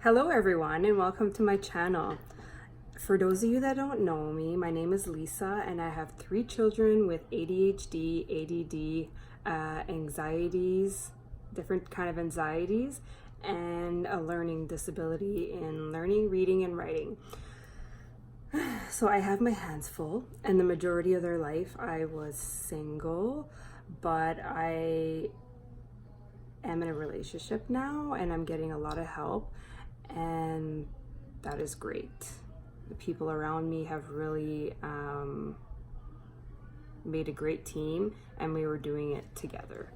Hello everyone and welcome to my channel. For those of you that don't know me, my name is Lisa and I have 3 children with ADHD, ADD, anxieties, different kind of anxieties, and a learning disability in learning, reading, and writing. So I have my hands full, and the majority of their life I was single, but I am in a relationship now and I'm getting a lot of help, and that is great. The people around me have really made a great team, and we were doing it together.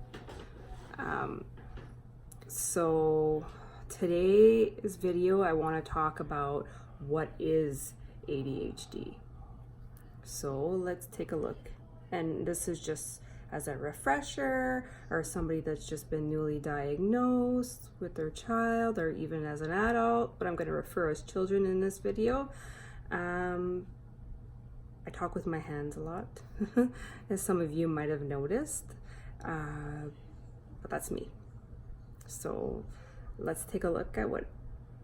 So today's video I want to talk about what is ADHD. So let's take a look, and this is just as a refresher, or somebody that's just been newly diagnosed with their child, or even as an adult, but I'm going to refer as children in this video. I talk with my hands a lot, as some of you might have noticed, but that's me. So let's take a look at what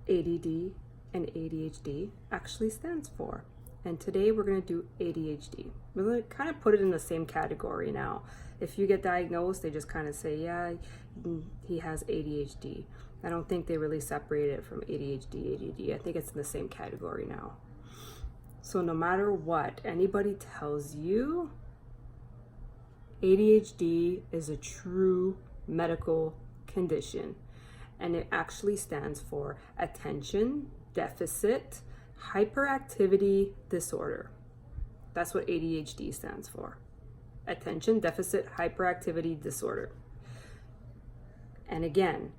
ADD and ADHD actually stands for. And today we're going to do ADHD. We're going to kind of put it in the same category now. If you get diagnosed, they just kind of say, yeah, he has ADHD. I don't think they really separate it from ADHD, ADD. I think it's in the same category now. So no matter what anybody tells you, ADHD is a true medical condition. And it actually stands for attention deficit hyperactivity disorder. That's what ADHD stands for. Attention deficit hyperactivity disorder. And again,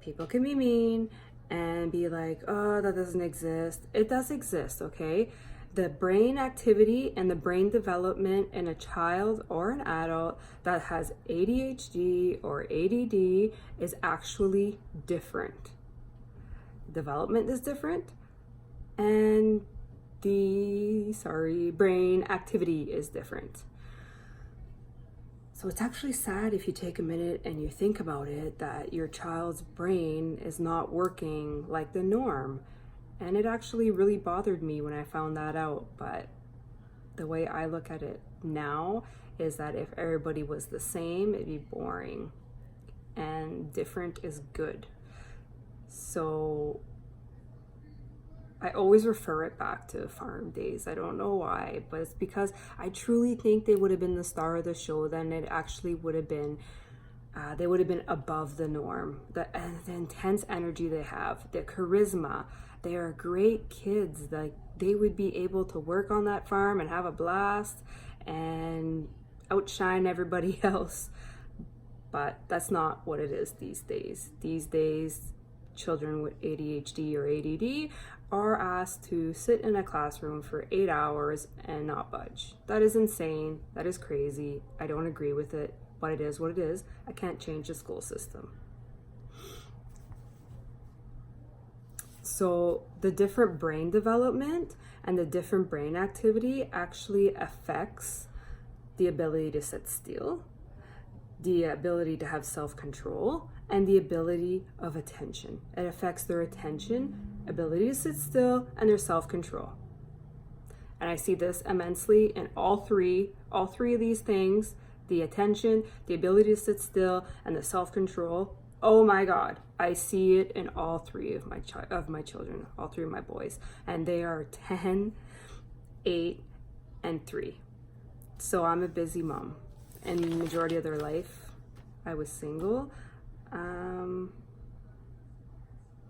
people can be mean and be like, oh, that doesn't exist. It does exist, okay? The brain activity and the brain development in a child or an adult that has ADHD or ADD is actually different. Development is different, and the brain activity is different. So it's actually sad if you take a minute and you think about it, that your child's brain is not working like the norm. And it actually really bothered me when I found that out. But the way I look at it now is that if everybody was the same, it'd be boring. And different is good. So I always refer it back to farm days. I don't know why, but it's because I truly think they would have been the star of the show. Then it actually would have been, they would have been above the norm. The intense energy they have, the charisma, they are great kids. Like, they would be able to work on that farm and have a blast and outshine everybody else. But that's not what it is these days. These days, children with ADHD or ADD are asked to sit in a classroom for 8 hours and not budge. That is insane. That is crazy. I don't agree with it, but it is what it is. I can't change the school system. So the different brain development and the different brain activity actually affects the ability to sit still, the ability to have self-control, and the ability of attention. It affects their attention, ability to sit still, and their self-control. And I see this immensely in all three of these things: the attention, the ability to sit still, and the self-control. Oh my God, I see it in all 3 of my children, all 3 of my boys, and they are 10, 8, and 3. So I'm a busy mom, and the majority of their life I was single.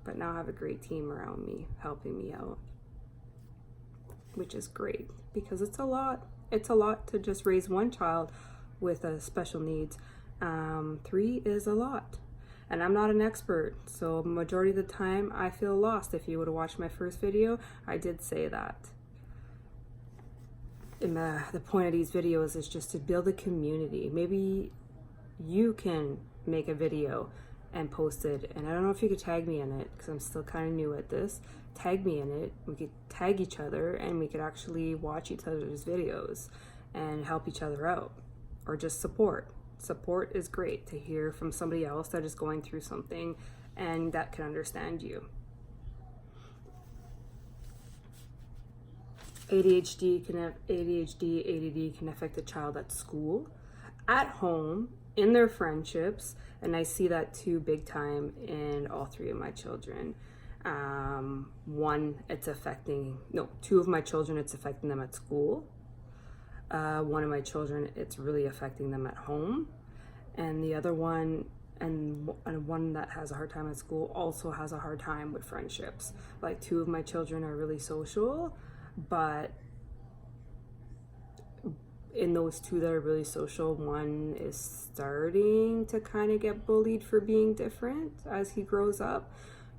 But now I have a great team around me helping me out, which is great, because it's a lot. It's a lot to just raise one child with special needs. 3 is a lot, and I'm not an expert, so majority of the time I feel lost. If you would have watched my first video, I did say that. And the point of these videos is just to build a community. Maybe you can make a video and post it, and I don't know if you could tag me in it, because I'm still kind of new at this. Tag me in it. We could tag each other, and we could actually watch each other's videos and help each other out, or just support. Support is great, to hear from somebody else that is going through something and that can understand you. ADD can affect a child at school, at home, in their friendships, and I see that too big time in all three of my children. Two of my children, it's affecting them at school. One of my children, it's really affecting them at home. And the other one, and one that has a hard time at school, also has a hard time with friendships. Like, two of my children are really social, but in those two that are really social, one is starting to kind of get bullied for being different as he grows up.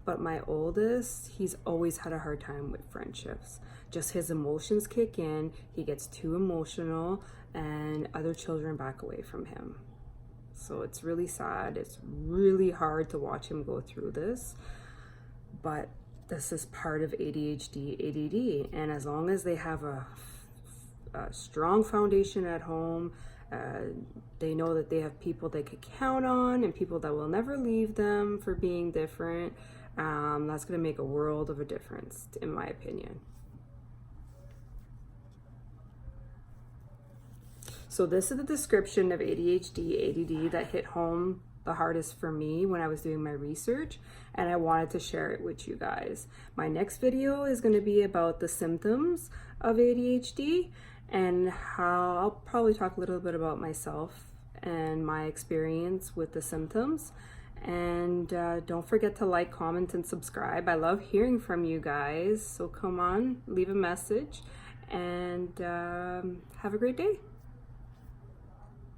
But my oldest, he's always had a hard time with friendships. Just his emotions kick in, he gets too emotional, and other children back away from him. So it's really sad. It's really hard to watch him go through this. But this is part of ADHD, ADD. And as long as they have a strong foundation at home, they know that they have people they could count on and people that will never leave them for being different, that's going to make a world of a difference, in my opinion. So this is the description of ADHD, ADD that hit home the hardest for me when I was doing my research, and I wanted to share it with you guys. My next video is going to be about the symptoms of ADHD, and how I'll probably talk a little bit about myself and my experience with the symptoms. And don't forget to like, comment, and subscribe. I love hearing from you guys, so come on, leave a message, and have a great day.